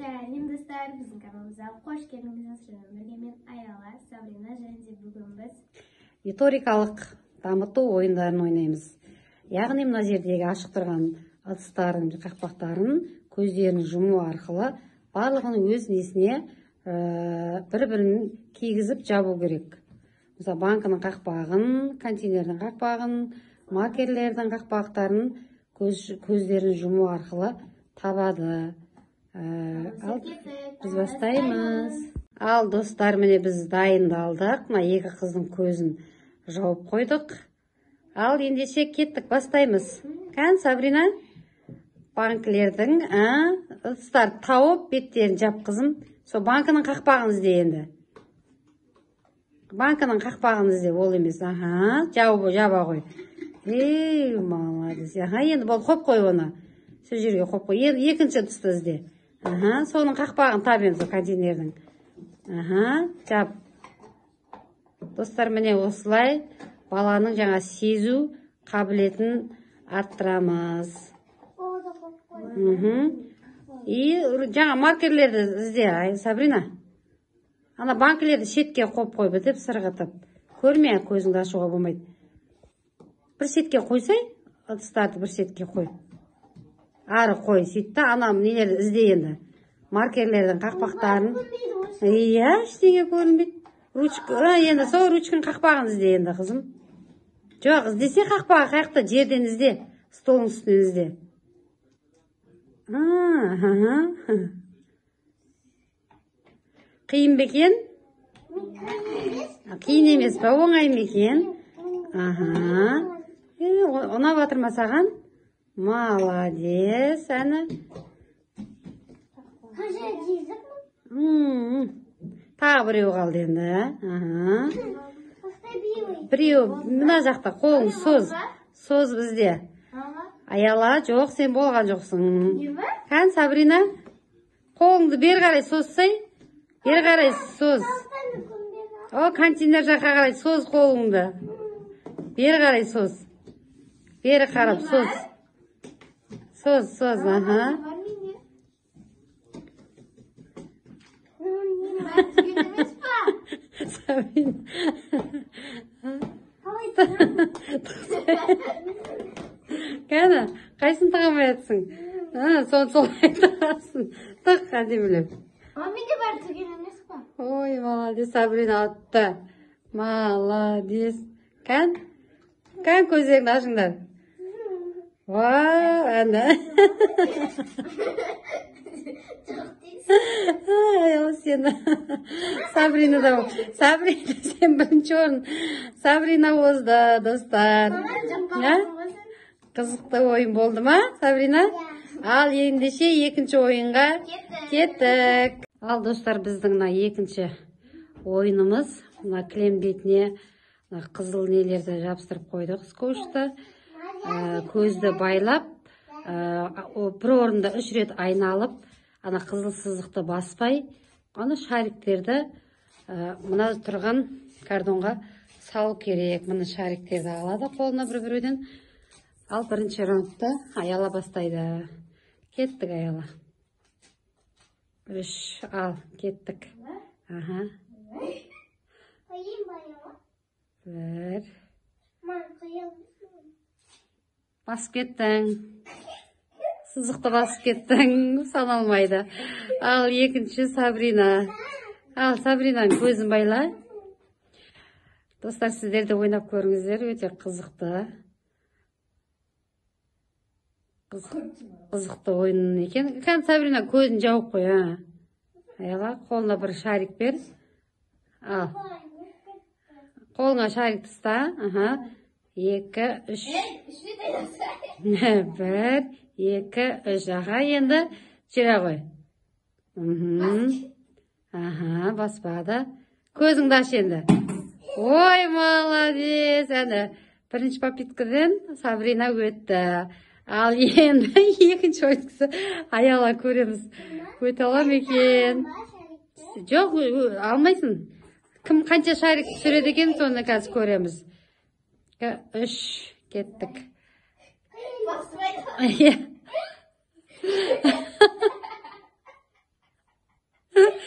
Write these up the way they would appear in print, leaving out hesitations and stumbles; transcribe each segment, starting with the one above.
Сәлем достар, біздің каналымызға қош келдіңіз. Мен Аяла, Сабрина, және бүгін біз риторикалық дамыту ойындарын ойнаймыз. Яғни мына жердегі ашық тұрған ыдыстардың қақпақтарын көздерін жұму арқылы барлығының өз несіне бір-бірін кигізіп жабу керек. Мысалы, банкының қақпағын, контейнердің қақпағын, маркерлердің қақпақтарын көздерін жұму арқылы табады. Біз бастаймыз. Ал достар, міне біз дайындалдық. Мына екі қыздың көзін жауып қойдық. Ал ендеше кеттік, бастаймыз. Кән, Сабрина? Банкілердің ыдыстарды тауып, беттерін жап, қызым. Сол банкының қақпағын ізде енді. Банкының қақпағын ізде, ол емес. Жаба қой. Молодец. Енді бол, қоп қой оны. Сол жерге қоп қой. Енді екінші ыдысты ізде. Соның қақпағын тап енді контейнердің. Жап. Достар, міне осылай баланың жаңа сезу қабілетін арттырамыз. И жаңа маркерлерді ізде, Сабрина. Ана банкілерді шетке қоп қой, бітіп сырғытып. Көрме, көзіңді ашуға болмайды. Бір сетке қойсай, ыдыстарды бір сетке қой. Ары қой, сөйтті, анам нелерді ізде енді. Маркерлердің қақпақтарын. Ештеңе көрінбейді. Енді сол ручканың қақпағын ізде енді, қызым. Жоқ, іздесе қақпағы қаяқта, жерден ізде, столың үстінен ізде. Қиын бе екен? Қиын емес па, оңай ма екен? Ұнап жатыр ма саған? Молодец, әні. Тағы біреу қалды енді. Біреу, мына жақта қолың соз. Соз бізде. Аяла, жоқ, сен болған жоқсың. Қан, Сабрина? Қолыңды бер қарай созсай. Бер қарай соз. О, контейнер жаққа қарай соз қолыңды. Бер қарай соз. Бері қарап соз. Соз, Сабрина. Кәні, қайсын тағамай атсың? Солай тағасын. Тақ, әдемілеп. Менде бар түген емес па? Ой, молодец, Сабрина атты. Молодец. Кән көздеріңді ашыңдар. Вау, әні. Аяла сені. Сабрина да бол. Сабрина, сен бірінші орын. Сабрина озды, достар. Қызықты ойын болды ма, Сабрина? Ал ендеше екінші ойынға кеттік. Ал достар, біздің екінші ойынымыз. Кілем бетіне қызыл нелерді жабыстырып қойдық, скотчты. Көзді байлап, бір орында 3 рет айналып, ана қызыл сызықты баспай, ана шариктерді мына тұрған картонға салу керек. Мына шариктерді алады қолына бір-бірден. Ал бірінші раундты Аяла бастайды. Кеттік, Аяла. 3, ал, кеттік. 1. Басып кеттің. Сызықты басып кеттің. Саналмайды. Ал екінші Сабрина. Ал Сабринаның көзін байла. Достар, сіздер де ойнап көріңіздер. Өте қызықты. Қызықты ойын екен. Кән, Сабрина көзін жауып қой. Аяла, қолына бір шарик бер. Ал. Қолыңа шарик тұста. 2, 3. 1, 2, 3. Енді жүре қой. Баспады. Көзіңді аш енді. Ой, молодец. Әні бірінші попиткіден Сабрина өтті. Ал енді екінші ойынсы Аяла көреміз. Өте алам екен. Жоқ, алмайсың. Кім қанша шарик түсіреді екен, соны қазір көреміз. 3, кеттік.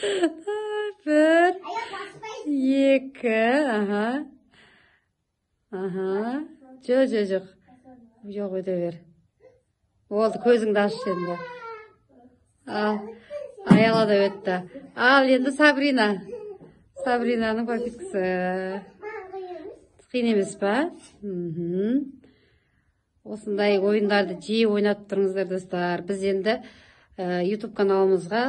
Bir, екі, aha. Aha. Жоқ. Жоқ, өте бер. Болды, көзіңді аш енді. Ал, Аяла да өтті. Ал, енді Сабрина. Сабринаның попиткасы. Қиын емес па? Осындай ойындарды жиі ойнап тұрыңыздар, достар. Біз енді YouTube каналымызға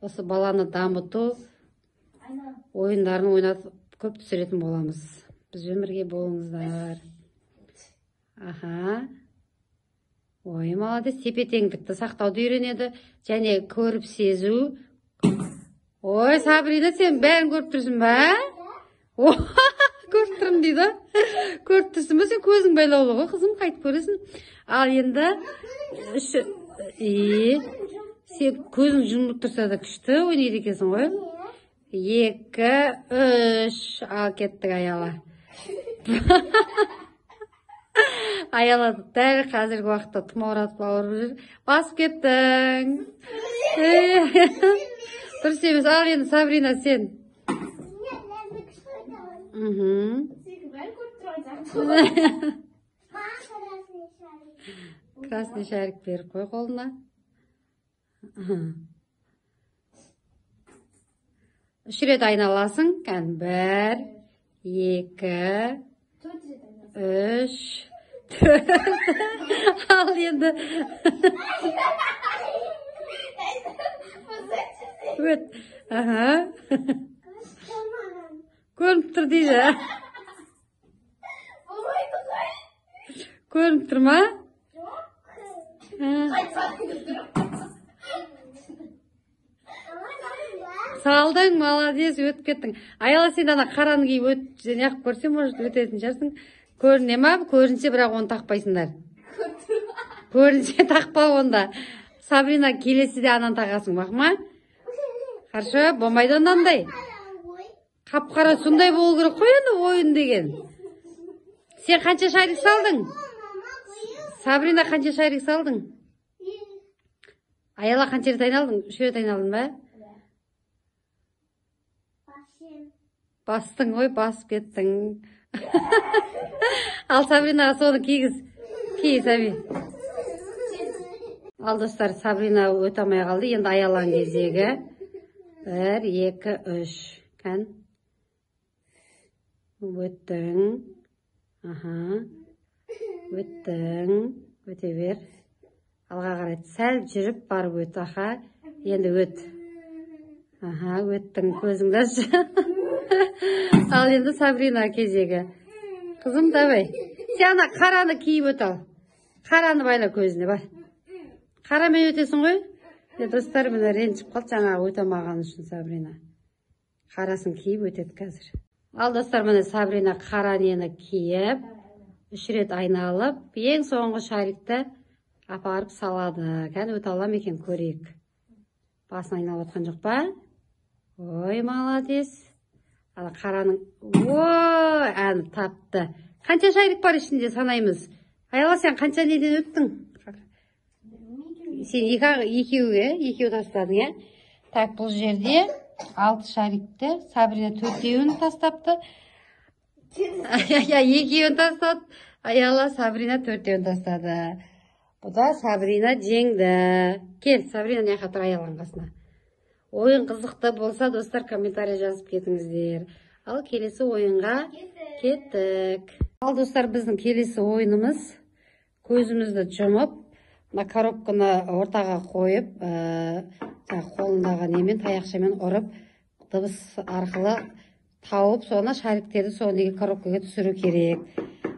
осы баланы дамыту ойындарын ойнатып көп түсіретін боламыз. Бізбен бірге болыңыздар. Аха. Ой, молодец, тепе-теңдікті сақтауды үйренеді. Және көріп сезу. Ой, Сабрина, сен бәрін көріп тұрсың ба? Көріп тұрмын дейді. Көріп тұрсың ба, сен көзің байлаулы ғой, қызым, қайтып көресің. Ал енді сен көзің жұмылып тұрса да күшті ойнайды екенсің ғой. 2, 3, ал кеттік Аяла. Аяла дәл қазіргі уақытта тұмауратып ауырып жүр. Басып кеттің. Дұрыс емес. Ал енді Сабрина, сен. Красный шарик беріп қой қолына. 3 рет айналасың. 1, 2, 3, 4. Ал енді. Өт. Аха. Көрініп тұр дейді. Көрініп тұр ма? Салдың, молодец, өтіп кеттің. Аяла, сен ана қараны киіп өт, және ақ көрсе, может, өтетін жарсың. Көріне ма? Көрінсе, бірақ оны тақпайсыңдар. Көрінсе тақпа онда. Сабрина, келесіде анан тағасың, бақма? Қаршы, болмайды ондай. Қап-қара сондай болу керек қой енді ойын деген. Сен қанша шарик салдың? Сабрина, қанша шарик салдың? Аяла, қанша рет айналдың? 3 рет айналдың ба? Бастың, ой, басып кеттің. Ал Сабринаға соны кигіз. Кей, Саби. Ал достар, Сабрина өте алмай қалды. Енді Аяланың кезегі. 1, 2, 3. Кән. Өттің. Аха. Өттің. Өте бер. Алға қарай сәл жүріп барып өт. Аха. Енді өт. Аха, өттің, көзіңді ашы. Ал енді Сабрина кезегі. Қызым, давай. Сен ана қараны киіп өт ал. Қараны байла көзіне, бар. Қарамен өтесің ғой? Достар, міне ренжіп қалды, жаңағы өте алмаған үшін Сабрина. Қарасын киіп өтеді қазір. Ал достар, міне Сабрина қара нені киіп, 3 рет айналып, ең соңғы шарикті апарып салады. Кән өте алам екен, көрейік. Басын айналып отқан жоқ па? Ой, молодец. Ал қараның, ой, әні тапты. Қанша шарик бар ішінде санаймыз? Аяла, сен қанша неден өттің? Сен екеу тастадың, е? Так, бұл жерде 6 шарикті, Сабрина 4-еуін тастапты. Екеуін тастады. Аяла, Сабрина 4-еуін тастады. Бұда Сабрина жеңді. Кел, Сабрина неқа тұр Аяланың қасына. Ойын қызықты болса, достар, комментарий жазып кетіңіздер. Ал келесі ойынға кеттік. Ал достар, біздің келесі ойынымыз көзімізді жұмып, коробканы ортаға қойып, қолындағы немен, таяқшамен ұрып, дыбыс арқылы тауып, соны шариктерді соңдегі коробкаға түсіру керек.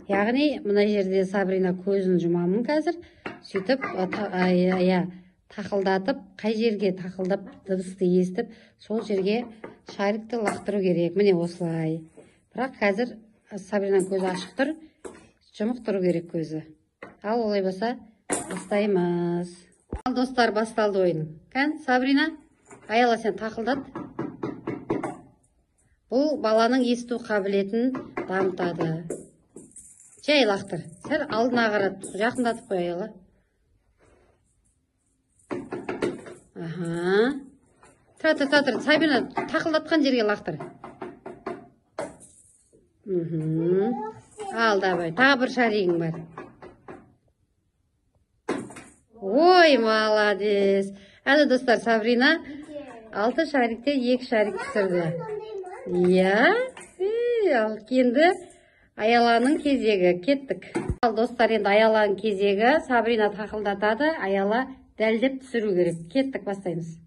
Яғни, мына жерде Сабрина көзін жұмамын қазір. Сөйтіп, тақылдатып, қай жерге тақылдап дыбысты естіп, сол жерге шарикті лақтыру керек. Міне осылай. Бірақ қазір Сабринаның көзі ашық тұр, жұмық тұру керек көзі. Ал олай болса, бастаймыз. Ал достар, басталды ойын. Кән, Сабрина, Аяла, сен тақылдат. Бұл баланың есту қабілетін дамытады. Жай лақтыр. Сәл алдына қарат, жақындатып қой Аяла. Аха. Тұра. Сабина, тақылдатқан жерге лақтыр. Ал, давай. Тағы бір шаригің бар. Ой, молодец. Әлі достар, Сабрина 6 шарикте 2 шарик түсірді. Иә? Ал, енді Аяланың кезегі. Кеттік. Ал, достар, енді Аяланың кезегі. Сабрина тақылдатады. Аяла дәлдеп түсіру керек. Кеттік, бастаймыз.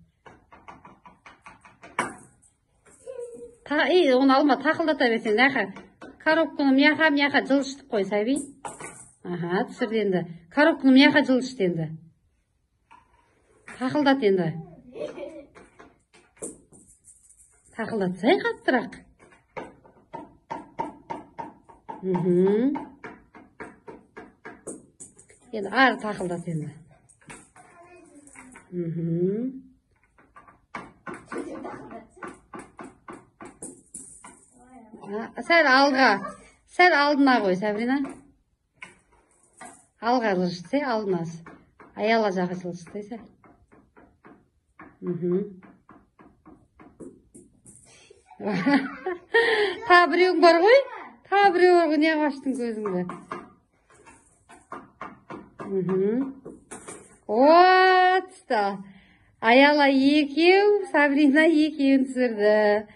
Оны алма, тақылдата берсен. Коробканы мияқа жылыштып қой, Саби. Аха, түсірді енді. Коробканы мияқа жылышты енді. Тақылдат енді. Тақылдатсай қаттырақ. Енді ары тақылдат енді. Сәл алдына қой, Сабрина. Алға жылышты, алдынасы. Аяла жақы жылышты, сәл. Та біреуің бар ғой? Не қаштың көзіңді? Ооо, Аяла екеу, Сабрина екеуін түсірді.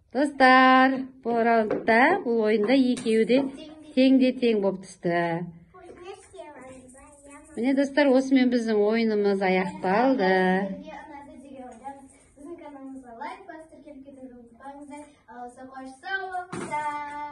Достар, бұл раундта, бұл ойында екеуі де тең болып түсті. Міне, достар, осымен біздің ойынымыз аяқталды. Біздің каналымызға лайк басып, келіп кетуді ұмытпаңыздар. Сау болыңыздар.